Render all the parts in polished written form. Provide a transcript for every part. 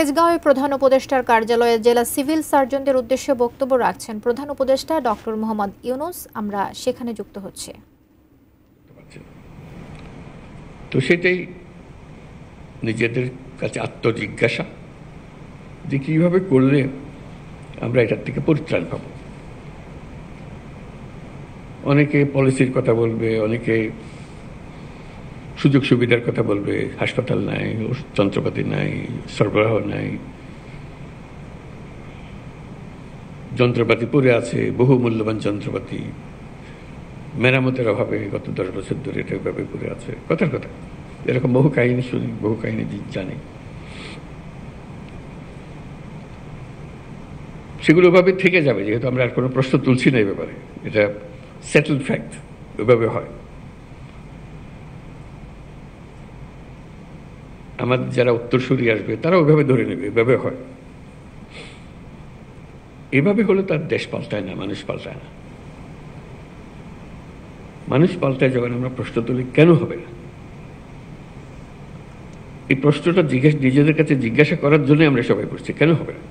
তেজগাঁওয়ে প্রধান উপদেষ্টার কার্যালয়ে জেলা সিভিল সার্জনদের উদ্দেশ্যে বক্তব্য রাখছেন প্রধান উপদেষ্টা ডক্টর মোহাম্মদ ইউনূস। আমরা সেখানে যুক্ত হচ্ছে। তো সেটাই নিজেদের কাছে আত্মজিজ্ঞাসা যে কীভাবে করলে আমরা এটার থেকে পরিত্রাণ পাব। অনেকে পলিসির কথা বলবে, অনেকে সুযোগ সুবিধার কথা বলবে, হাসপাতাল নাই, যন্ত্রপাতি নাই, সরবরাহ নাই, যন্ত্রপাতি পড়ে আছে, বহু মূল্যবান যন্ত্রপাতি মেরামতের অভাবে গত 10 বছর ধরে এটা এভাবে পড়ে আছে। কথার কথা এরকম বহু কাহিনী শুনি, বহু কাহিনী জানি। সেগুলো ওভাবে থেকে যাবে, যেহেতু আমরা আর কোনো প্রশ্ন তুলছি না এই ব্যাপারে। এটা সেটেলড ফ্যাক্ট, ওইভাবে হয়। আমাদের যারা উত্তরসূরি আসবে তারা ওইভাবে ধরে নেবে, এভাবে হয়। এভাবে হলে তার দেশ পাল্টায় না, মানুষ পাল্টায় না। মানুষ পাল্টায় যখন আমরা প্রশ্ন তুলি, কেন হবে না? এই প্রশ্নটা নিজেদের কাছে জিজ্ঞাসা করার জন্য আমরা সবাই করছি, কেন হবে না?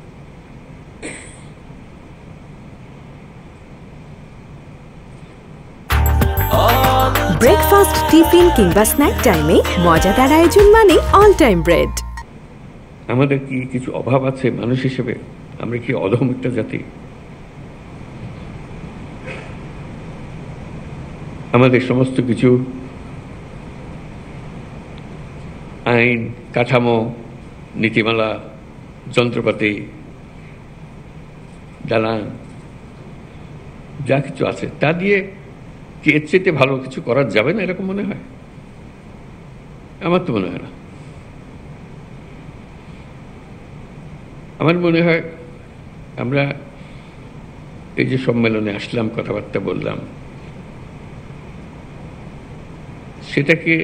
ব্রেকফাস্ট, টিফিন কিংবা স্ন্যাক টাইমে মজাদার আয়োজন মানে অল টাইম ব্রেড। আমাদের কি কিছু অভাব আছে মানুষ হিসেবে? আমরা কি অধম একটা জাতি? আমাদের সমস্ত কিছু আইন কাঠামো, নীতিমালা, যন্ত্রপাতি, দালান, যা কিছু আছে তা দিয়ে কি এর চেয়ে ভালো কিছু করা যাবে না এরকম মনে হয়? আমার তো মনে হয় না। আমার মনে হয় আমরা এই যে সম্মেলনে আসলাম, কথাবার্তা বললাম, সেটাকে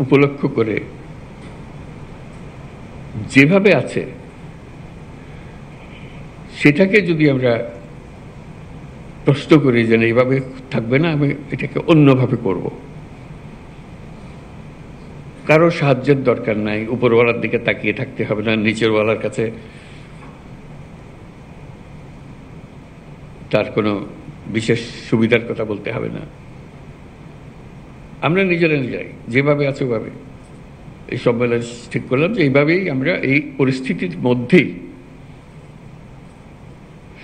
উপলক্ষ করে যেভাবে আছে সেটাকে যদি আমরা প্রশ্ন করি যে এইভাবে থাকবে না, আমি এটাকে অন্যভাবে করব, কারো সাহায্যের দরকার নাই, উপরওয়ালার দিকে তাকিয়ে থাকতে হবে না, নিচেরওয়ালার কাছে তার কোনো বিশেষ সুবিধার কথা বলতে হবে না। আমরা নিজেরাই যেভাবে আছে ওভাবে এই সম্মেলন ঠিক করলাম যে এইভাবেই আমরা এই পরিস্থিতির মধ্যেই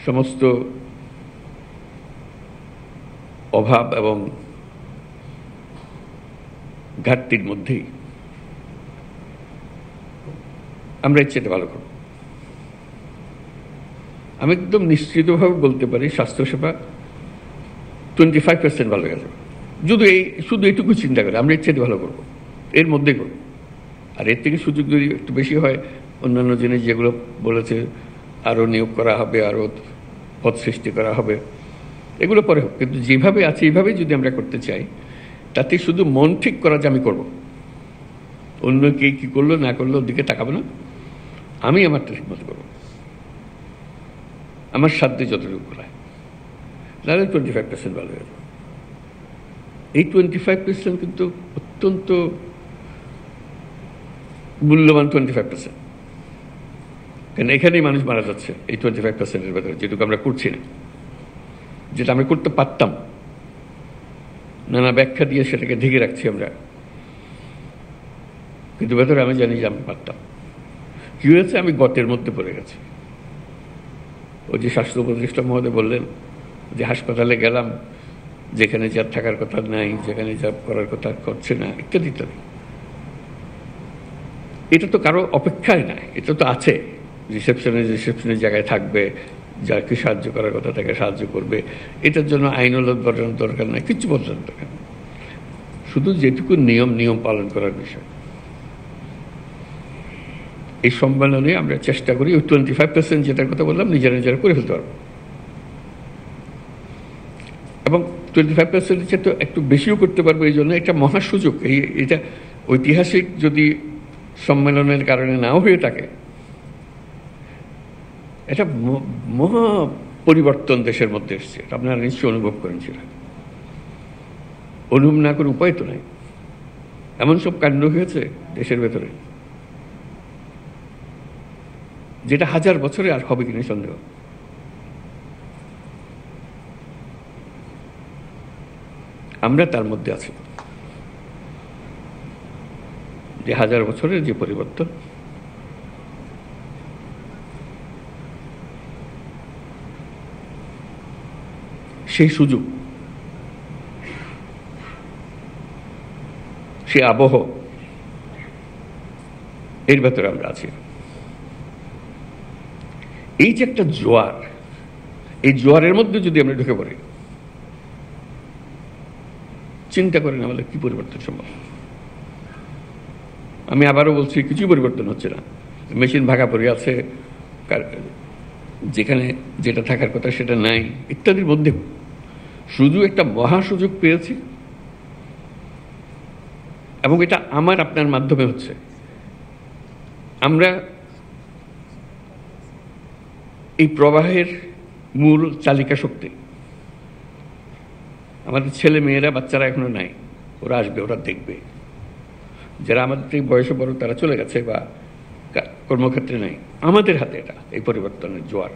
সমস্ত অভাব এবং ঘাটতির মধ্যেই আমরা এর চেয়ে ভালো করব। আমি একদম নিশ্চিতভাবে বলতে পারি স্বাস্থ্যসেবা 25% ভালো হয়ে যাবে। শুধু এইটুকু চিন্তা করে আমরা এর চেয়ে ভালো করবো, এর মধ্যে করব। আর এর থেকে সুযোগ যদি একটু বেশি হয়, অন্যান্য জিনিস যেগুলো বলেছে, আরও নিয়োগ করা হবে, আরও পদ সৃষ্টি করা হবে, এগুলো পরে হোক। কিন্তু যেভাবে আছে এইভাবেই যদি আমরা করতে চাই, তাতে শুধু মন ঠিক করা যে আমি করব, অন্য কে কী করলো না করলো ওর দিকে তাকাবো না, আমি আমারটা ঠিক মতো করবো, আমার সাধ্যে যতটুকু করায়, তাহলে 25% ভালো হয়ে যাবে। এই 25% কিন্তু অত্যন্ত মূল্যবান 25%, কারণ এখানেই মানুষ মারা যাচ্ছে এই 25%-এর ভেতরে, যেটুকু আমরা করছি না, যেটা আমরা করতে পারতাম। নানা ব্যাখ্যা দিয়ে সেটাকে ঢেকে রাখছি আমরা, কিন্তু ভেতরে আমি জানি যে আমি পারতাম। কি হয়েছে? আমি গতের মধ্যে পড়ে গেছি। ওই যে স্বাস্থ্য উপদেষ্টা মহোদয় বললেন যে হাসপাতালে গেলাম, যেখানে যা থাকার কথা নাই, যেখানে যা করার কথা করছে না, ইত্যাদি ইত্যাদি। এটা তো কারো অপেক্ষায় নাই, এটা তো আছে। রিসেপশনের জায়গায় থাকবে, যাকে সাহায্য করার কথা তাকে সাহায্য করবে। এটার জন্য আইনওয়ালা বদলানোর দরকার নাই, কিচ্ছু বদলানোর দরকার নেই, শুধু যেটুকু নিয়ম পালন করার বিষয়। এই সম্মেলনে আমরা চেষ্টা করি ওই 25% যেটার কথা বললাম নিজেরা করে ফেলতে পারবো, এবং 25% চেয়ে তো একটু বেশিও করতে পারবো। এই জন্য একটা মহা সুযোগ। এটা ঐতিহাসিক যদি সম্মেলনের কারণে নাও হয়ে থাকে, এটা মহা পরিবর্তন দেশের মধ্যে এসছে, আপনারা নিশ্চয়ই অনুভব করেন। সেটা অনুভব না করে উপায় তো নাই। এমন সব কাণ্ড হয়েছে দেশের ভেতরে, যেটা 1000 বছরে আর হবে কিনা সন্দেহ। আমরা তার মধ্যে আছি, যে 1000 বছরের যে পরিবর্তন, সেই সুযোগ, সে আবহ, এর ভেতরে আমরা আছি। এই যে একটা জোয়ার, এই জোয়ারের মধ্যে যদি আমরা ঢুকে পড়ি, চিন্তা করেন আমাদের কি পরিবর্তন সম্ভব। আমি আবারও বলছি, কিছুই পরিবর্তন হচ্ছে না। মেশিন ভাগা পড়ে আছে, যেখানে যেটা থাকার কথা সেটা নাই, ইত্যাদির মধ্যে শুধু একটা মহা সুযোগ পেয়েছি, এবং এটা আমার আপনার মাধ্যমে হচ্ছে। আমরা এই প্রবাহের মূল চালিকা শক্তি। আমাদের ছেলে মেয়েরা, বাচ্চারা এখনো নাই, ওরা আসবে, ওরা দেখবে। যারা আমাদের এই বয়সে বড় তারা চলে গেছে বা কর্মক্ষেত্রে নাই, আমাদের হাতে এটা, এই পরিবর্তনের জোয়ার।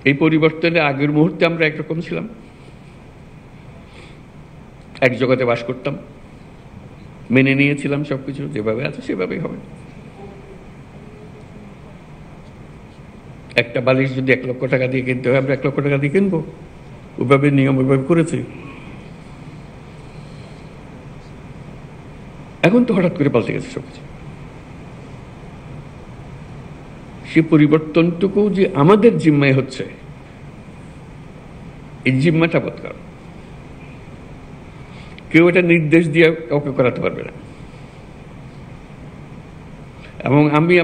এই পরিবর্তনে আগের মুহূর্তে আমরা একরকম ছিলাম, এক জগতে বাস করতাম, মেনে নিয়েছিলাম সবকিছু যেভাবে আছে সেভাবেই হবে। একটা বালিশ যদি 1 লক্ষ টাকা দিয়ে কিনতে হয়, আমরা 1 লক্ষ টাকা দিয়ে কিনবো, ওইভাবে নিয়ম ওইভাবে করেছি। এখন তো হঠাৎ করে পাল্টে গেছে সবকিছু। সে পরিবর্তনটুকু যে আমাদের জিম্মায় হচ্ছে, এই জিম্মাটা বদকার। কেউ এটা নির্দেশ দিয়ে কাউকে করাতে পারবে না। এবং আমি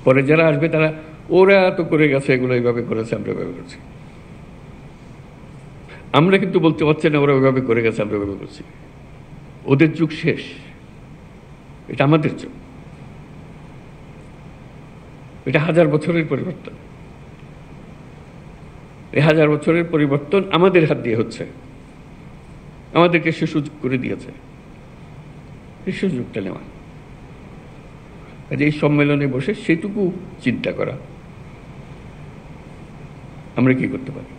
পরে যারা আসবে তারা, ওরা তো করে গেছে, এগুলো এইভাবে করেছে, আমরা এভাবে করছি। আমরা কিন্তু বলতে পারছি না ওরা ওইভাবে করে গেছে, আমরা ওইভাবে করছি। ওদের যুগ শেষ, এটা আমাদের যুগ। এটা 1000 বছরের পরিবর্তন। এই 1000 বছরের পরিবর্তন আমাদের হাত দিয়ে হচ্ছে, আমাদেরকে সে সুযোগ করে দিয়েছে। এই সুযোগটা নেওয়া, এই সম্মেলনে বসে সেটুকু চিন্তা করা, আমরা কি করতে পারি।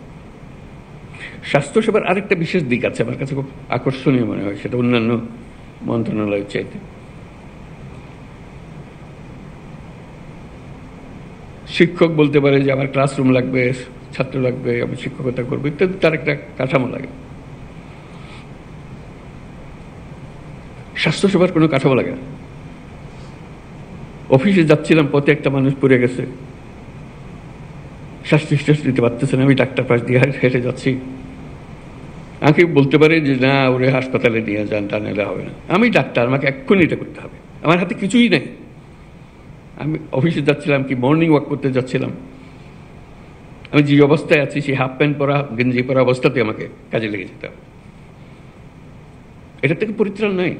স্বাস্থ্যসেবার আরেকটা বিশেষ দিক আছে, আমার কাছে খুব আকর্ষণীয় মনে হয়, সেটা অন্যান্য মন্ত্রণালয়ের চাইতে। শিক্ষক বলতে পারে যে আমার ক্লাসরুম লাগবে, ছাত্র লাগবে, আমি শিক্ষকতা করবো, ইত্যাদি, তার একটা কাঠামো লাগে। স্বাস্থ্যসেবার কোনো কাঠামো লাগে না। অফিসে যাচ্ছিলাম, পথে একটা মানুষ পড়ে গেছে, শ্বাস নিঃশ্বাস নিতে পারতেছে না, আমি ডাক্তার পাশ দিয়ে হেঁটে যাচ্ছি। আমাকে বলতে পারে যে না, ওরে হাসপাতালে নিয়ে যান, তা নিলে হবে না। আমি ডাক্তার, আমাকে এক্ষুনি এটা করতে হবে, আমার হাতে কিছুই নেই। আমি অফিসে যাচ্ছিলাম, কি মর্নিং ওয়াক করতে যাচ্ছিলাম, আমি যে অবস্থায় আছি সেই হাফ প্যান্ট পরা, গেঞ্জি পরা অবস্থাতে আমাকে কাজে লেগে যেতে হবে। এটা থেকে পরিত্রাণ নাই।